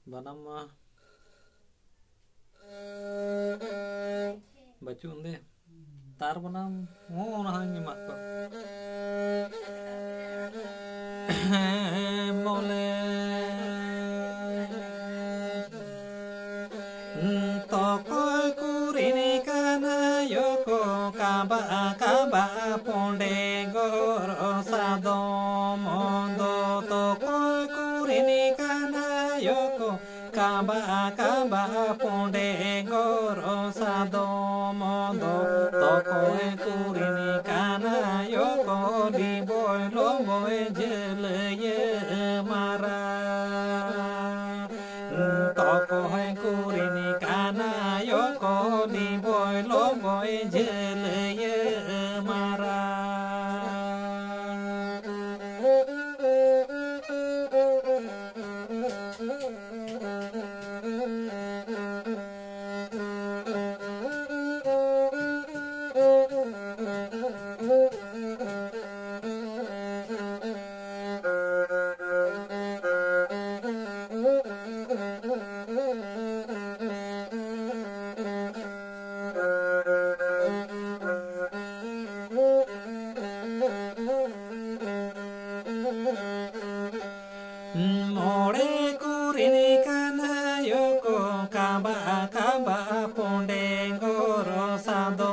बनम बचून दे तार बनम वो नहांगे मत बोले तो कोई कुरिनी काना योको काबा काबा पोंडे गोरो सादो मोंदो तो कोई कुरिनी काना योको काबा काबा पोंडे गोरो सादो मोंदो तो कोई कुरिनी काना योको दी बोय लो बोय जल ये मारा तो कोई कुरिनी काना योको दी बोय लो बोय जल ये मारा मोड़े कुरिनी काना योको काबा काबा पोंडे गोरो सादो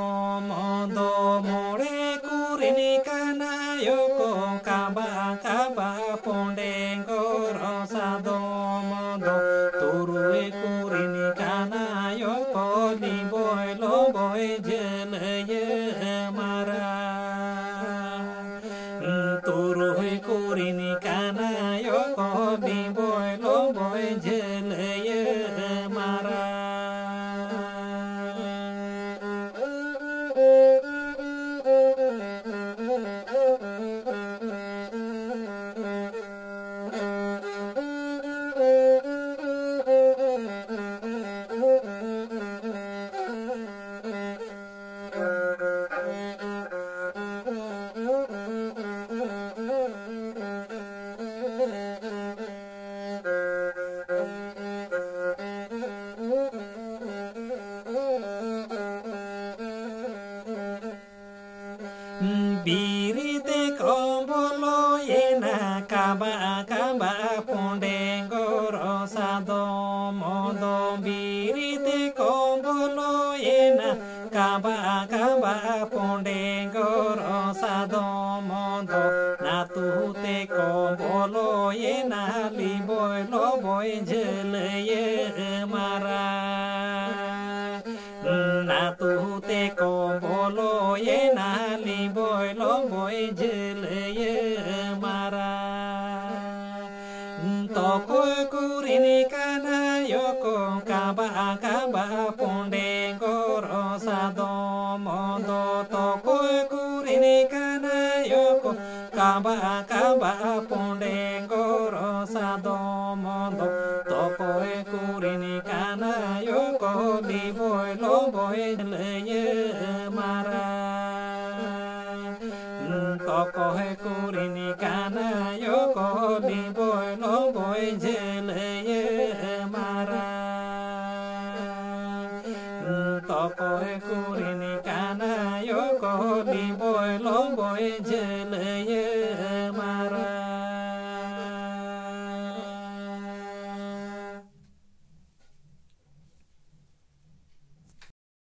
मोदो मोड़े कुरिनी काना योको काबा काबा पोंडे गोरो सादो मोदो तुरुए कुरिनी काना योको दी बोय लो बोय जल ये मारा तुरुए कुरिनी काना योको दी बोय लो बोय जल ये मारा बीरी देखो बोलो ये ना काबा काबा पोंडे गोरो सादो मोदो बीरी देखो बोलो ये ना काबा काबा पोंडे गोरो सादो मोदो ना तू ते को बोलो ये ना ली बोय लो बोय जल ये मारा ना तू ते को बोलो ये नाली बोय लो बोय जल ये मारा तो कोई कुरिनी काना योको काबा काबा पोंडे गोरो सादो मोदो तो कोई कुरिनी काना योको काबा काबा पोंडे गोरो सादो मोदो तो कोई कुरिनी काना योको दी बोय लो बोय जल ये मारा तो कोई कुरिनी काना योको दी बोय लो बोय जल ये मारा तो कोई कुरिनी काना योको दी बोय लो बोय जल